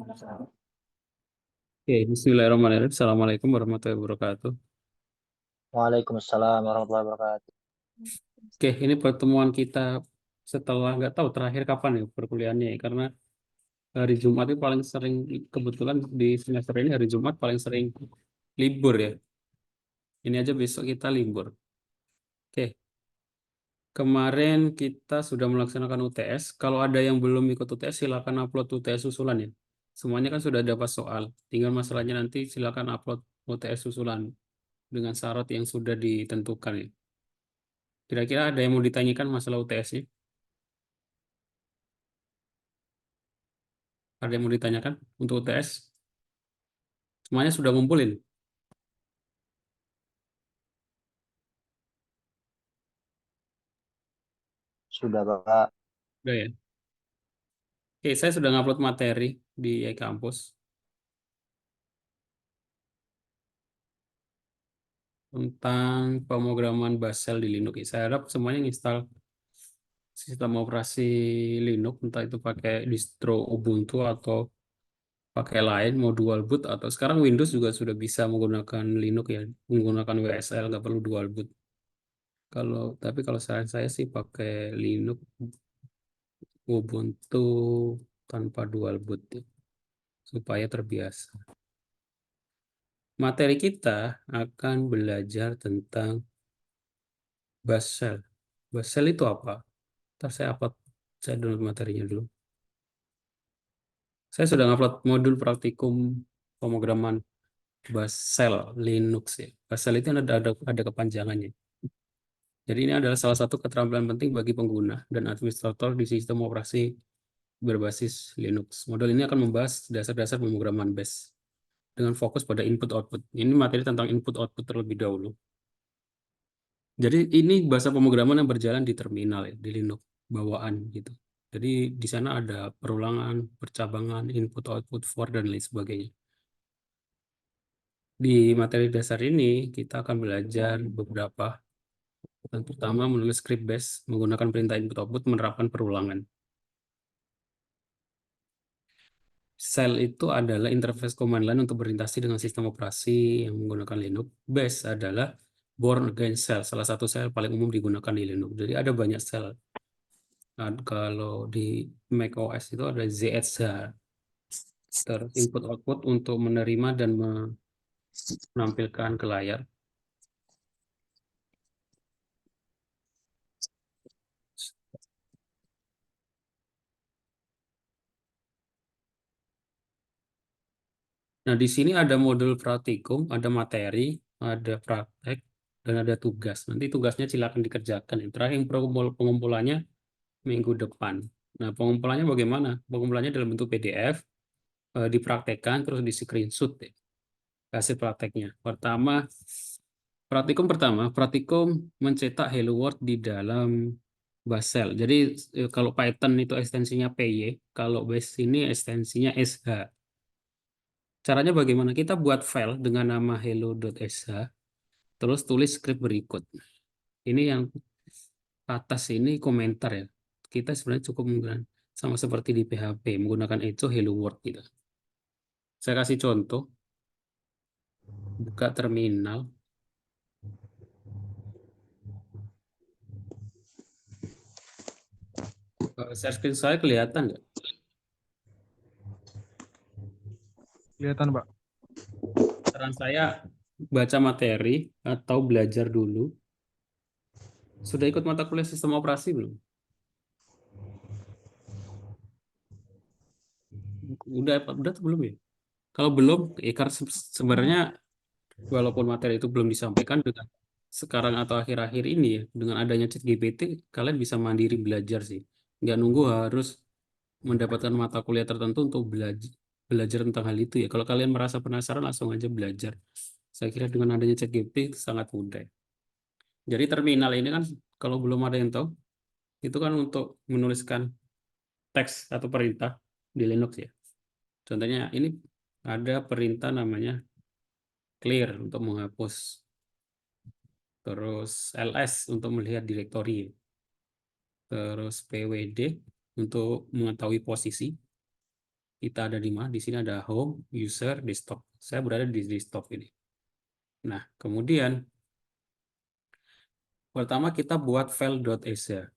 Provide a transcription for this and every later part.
Oke, Bismillahirrahmanirrahim. Assalamualaikum warahmatullahi wabarakatuh. Waalaikumsalam warahmatullahi wabarakatuh. Oke, ini pertemuan kita setelah nggak tahu terakhir kapan ya perkuliahannya ya. Karena hari Jumat itu paling sering, kebetulan di semester ini hari Jumat paling sering libur ya. Ini aja besok kita libur. Oke, kemarin kita sudah melaksanakan UTS. Kalau ada yang belum ikut UTS, silakan upload UTS susulan ya. Semuanya kan sudah dapat soal. Tinggal masalahnya nanti silakan upload UTS susulan dengan syarat yang sudah ditentukan ya. Kira-kira ada yang mau ditanyakan masalah UTS-nya? Ada yang mau ditanyakan untuk UTS? Semuanya sudah ngumpulin? Sudah Bapak. Udah ya? Oke, saya sudah ngupload materi di e-kampus tentang pemrograman Basel di Linux. Saya harap semuanya install sistem operasi Linux, entah itu pakai distro Ubuntu atau pakai lain, mau dual boot, atau sekarang Windows juga sudah bisa menggunakan Linux ya, menggunakan WSL, nggak perlu dual boot. Tapi kalau saran saya sih pakai Linux Ubuntu tanpa dual boot ya, supaya terbiasa. Materi kita akan belajar tentang Basel. Basel itu apa? Ntar saya download materinya dulu. Saya sudah ngupload modul praktikum pemrograman Basel Linux ya. Basel itu ada kepanjangannya. Jadi ini adalah salah satu keterampilan penting bagi pengguna dan administrator di sistem operasi berbasis Linux. Modul ini akan membahas dasar-dasar pemrograman Bash dengan fokus pada input-output. Ini materi tentang input-output terlebih dahulu. Jadi ini bahasa pemrograman yang berjalan di terminal ya, di Linux bawaan gitu. Jadi di sana ada perulangan, percabangan, input, output, for, dan lain sebagainya. Di materi dasar ini kita akan belajar beberapa. Yang pertama menulis script bash menggunakan perintah input output menerapkan perulangan. Shell itu adalah interface command line untuk berinteraksi dengan sistem operasi yang menggunakan Linux. Bash adalah born again shell, salah satu shell paling umum digunakan di Linux. Jadi ada banyak shell. Nah, kalau di Mac OS itu ada ZSH, terus input output untuk menerima dan menampilkan ke layar. Nah, di sini ada modul praktikum, ada materi, ada praktek, dan ada tugas. Nanti tugasnya silakan dikerjakan. Yang terakhir pengumpulannya minggu depan. Nah, pengumpulannya bagaimana? Pengumpulannya dalam bentuk PDF, dipraktekkan, terus di screenshot ya, hasil prakteknya. Praktikum mencetak Hello World di dalam Basel. Jadi kalau Python itu ekstensinya PY, kalau Bash ini ekstensinya SH. Caranya bagaimana? Kita buat file dengan nama hello.sh, terus tulis script berikut. Ini yang atas ini komentar ya. Kita sebenarnya cukup menggunakan sama seperti di PHP, menggunakan echo hello world gitu. Saya kasih contoh, buka terminal. Share screen saya kelihatan nggak? Kelihatan, Pak. Saran saya baca materi atau belajar dulu. Sudah ikut mata kuliah sistem operasi belum? Udah atau belum ya? Kalau belum, karena sebenarnya walaupun materi itu belum disampaikan dengan sekarang atau akhir-akhir ini ya, dengan adanya ChatGPT, kalian bisa mandiri belajar sih. Nggak nunggu harus mendapatkan mata kuliah tertentu untuk belajar tentang hal itu ya. Kalau kalian merasa penasaran, langsung aja belajar. Saya kira dengan adanya ChatGPT sangat mudah. Jadi terminal ini kan, kalau belum ada yang tahu, itu kan untuk menuliskan teks atau perintah di Linux ya. Contohnya ini ada perintah namanya clear untuk menghapus, terus ls untuk melihat direktori, terus pwd untuk mengetahui posisi, kita ada di mana? Di sini ada home, user, desktop. Saya berada di desktop ini. Nah, kemudian pertama kita buat file.exe.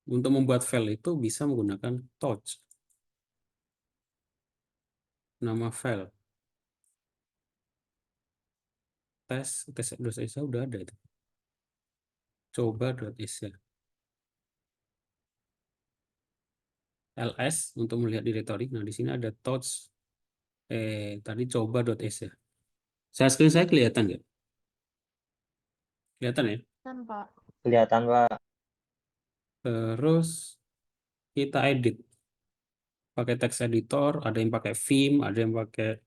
Untuk membuat file itu bisa menggunakan touch. Nama file tes.exe udah ada itu. Coba.exe. ls untuk melihat directory. Nah, di sini ada touch. Tadi coba.exe. Screen saya kelihatan nggak? Kelihatan ya? Kan, Pak. kelihatan Pak. Terus kita edit. Pakai text editor, ada yang pakai Vim, ada yang pakai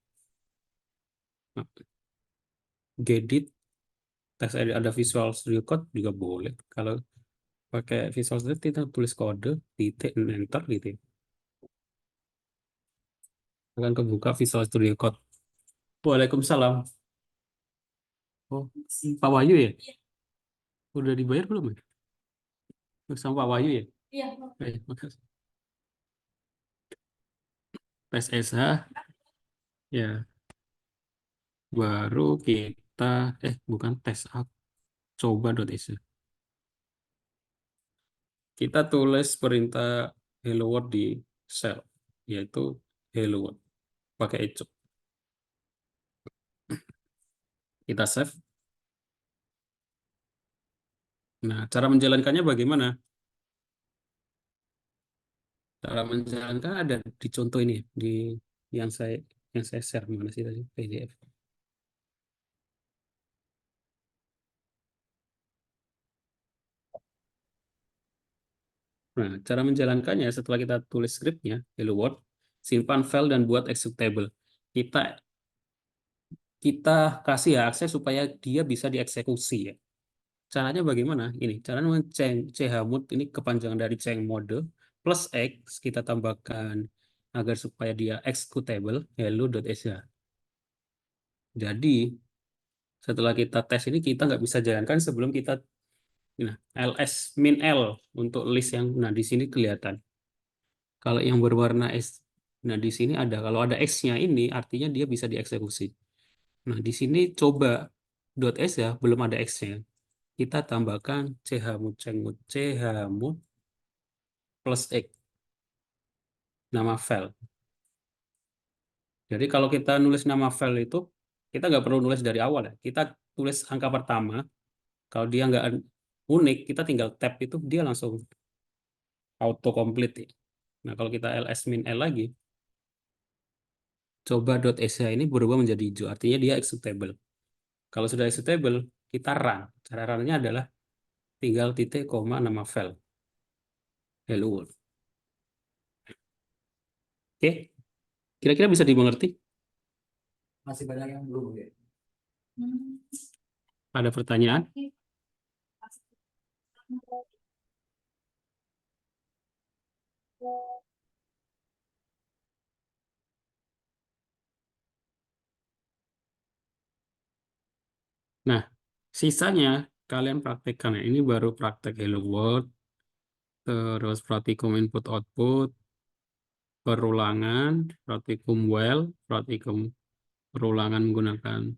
Gedit. Text edit, ada Visual Studio Code juga boleh. Kalau pakai Visual Studio kita tulis kode, titik, enter gitu ya. Akan kebuka Visual Studio Code. Waalaikumsalam. Oh, Pak Wahyu ya? Udah dibayar belum ya? Sama Pak Wahyu ya? Iya. Makasih. Tes SH, ya. Baru kita, bukan tes, coba.exe. Kita tulis perintah hello world di shell, yaitu hello world. Pakai echo. Kita save. Nah, cara menjalankannya bagaimana? Cara menjalankan ada di contoh ini, di yang saya share mana sih tadi PDF. Nah, cara menjalankannya setelah kita tulis scriptnya, hello world, simpan file dan buat executable. Kita kita kasih ya akses supaya dia bisa dieksekusi ya. Caranya bagaimana? Ini caranya chmod ini kepanjangan dari change mode plus x kita tambahkan agar supaya dia executable hello.exe. Jadi setelah kita tes ini kita nggak bisa jalankan sebelum kita ls min l untuk list yang di sini kelihatan. Kalau yang berwarna S, di sini ada kalau ada x-nya ini artinya dia bisa dieksekusi. Nah di sini coba .s ya belum ada x-nya. Kita tambahkan chmod chmod plus x nama file. Jadi kalau kita nulis nama file itu kita nggak perlu nulis dari awal ya. Kita tulis angka pertama. Kalau dia nggak unik, kita tinggal tab itu dia langsung auto complete ya. Nah kalau kita ls min l lagi, coba.exe ini berubah menjadi hijau, artinya dia executable. Kalau sudah executable, kita run. Cara runnya adalah tinggal titik koma nama file. Hello world. Oke, kira-kira bisa dimengerti? Masih banyak yang belum ya. Ada pertanyaan? Nah, sisanya kalian praktekkan ya. Ini baru praktek hello world, terus praktikum input output, perulangan, praktikum while, praktikum perulangan menggunakan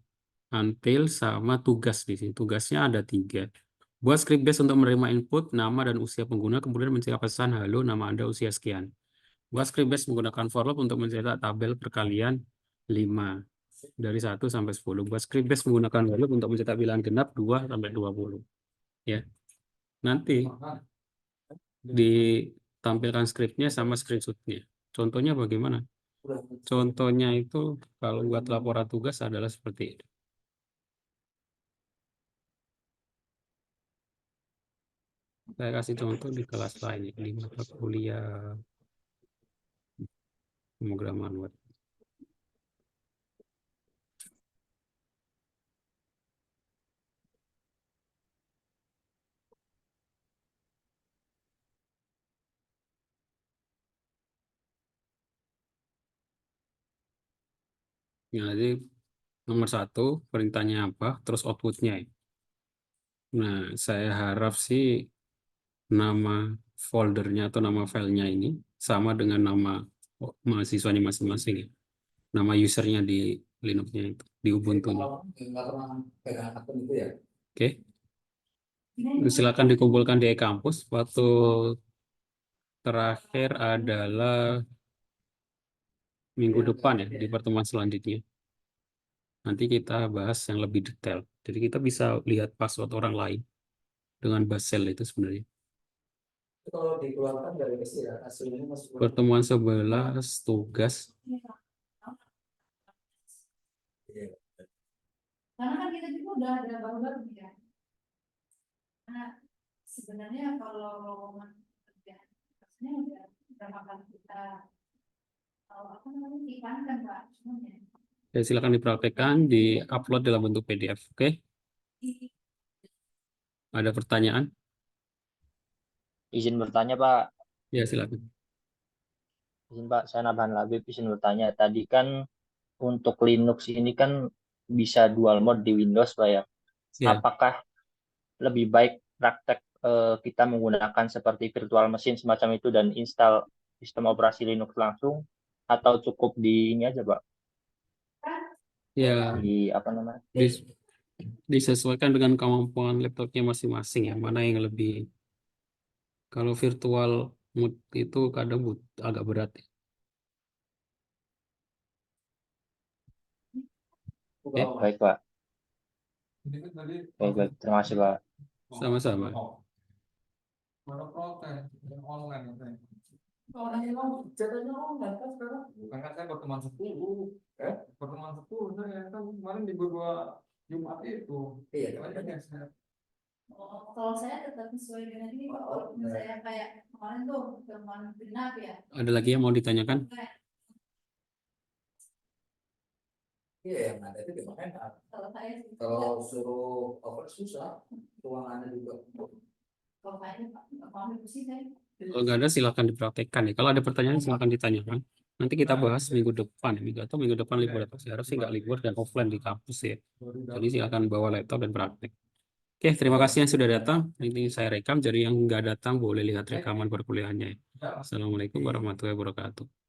until, sama tugas di sini. Tugasnya ada 3. Buat script base untuk menerima input, nama dan usia pengguna, kemudian mencetak pesan, halo, nama Anda usia sekian. Buat script base menggunakan for loop untuk mencetak tabel perkalian 5 dari 1 sampai 10. Buat script base menggunakan for loop untuk mencetak bilangan genap 2 sampai 20. Ya. Nanti ditampilkan scriptnya sama screenshotnya. Contohnya bagaimana? Contohnya itu kalau buat laporan tugas adalah seperti ini. Saya kasih contoh di kelas lain, di mata kuliah pemrograman web. Ya, jadi nomor 1 perintahnya apa, terus outputnya. Nah, saya harap sih nama foldernya atau nama filenya ini sama dengan nama mahasiswanya masing-masing ya. Nama usernya di Linux-nya itu, di Ubuntu-nya. Kalau nggak pernah pegang akun itu ya. Oke. Silakan dikumpulkan di e-kampus. Waktu terakhir adalah minggu depan ya, di pertemuan selanjutnya. Nanti kita bahas yang lebih detail. Jadi kita bisa lihat password orang lain dengan Basel itu sebenarnya. Itu kalau dikeluarkan dari PC ya, hasilnya masuk ke Pertemuan 11 tugas. Iya. Karena kan kita juga udah ada baru-baru nih kan. Nah, sebenarnya kalau kerja, maksudnya udah makan kita apa namanya ikan kan Pak, semuanya. Ya, silakan dipraktekkan, di-upload dalam bentuk PDF. Oke? Ada pertanyaan? Izin bertanya Pak. Ya, silakan. Izin Pak, saya Nabhan Labib izin bertanya. Tadi kan untuk Linux ini kan bisa dual mode di Windows Pak ya. Ya, Apakah lebih baik praktek kita menggunakan seperti virtual machine semacam itu dan install sistem operasi Linux langsung, atau cukup di ini aja Pak, ya di apa namanya? disesuaikan dengan kemampuan laptopnya masing-masing ya. Mana yang lebih, kalau virtual mode itu kadang agak berat ya. Oke, Baik Pak. Ini kan tadi Baik. Terima kasih Pak. sama-sama. baru protes yang online katanya. Orang yang mau jatuhnya online kan sekarang. Bukan kan saya pertemuan 10. Pertemuan 10 saya kan kemarin di dua Jumat itu. Iya, Makanya saya Kalau saya tetap sesuai dengan ini Pak, walaupun saya kayak kemarin tuh teman genap ya. Ada lagi yang mau ditanyakan? Iya, yang ada itu cuma enak. Kalau saya sih, Kalau suruh over susah, ruangannya juga. kalau saya Pak, nggak mau sih saya. Kalau nggak ada, silakan dipraktekkan ya. Kalau ada pertanyaan, silakan ditanyakan. Nanti kita bahas minggu depan ya. Minggu depan libur atau saya harus sih nggak libur dan offline di kampus ya. Jadi silakan bawa laptop dan praktek. Oke, terima kasih yang sudah datang. Ini saya rekam, jadi yang nggak datang boleh lihat rekaman perkuliahannya ya. Assalamualaikum warahmatullahi wabarakatuh.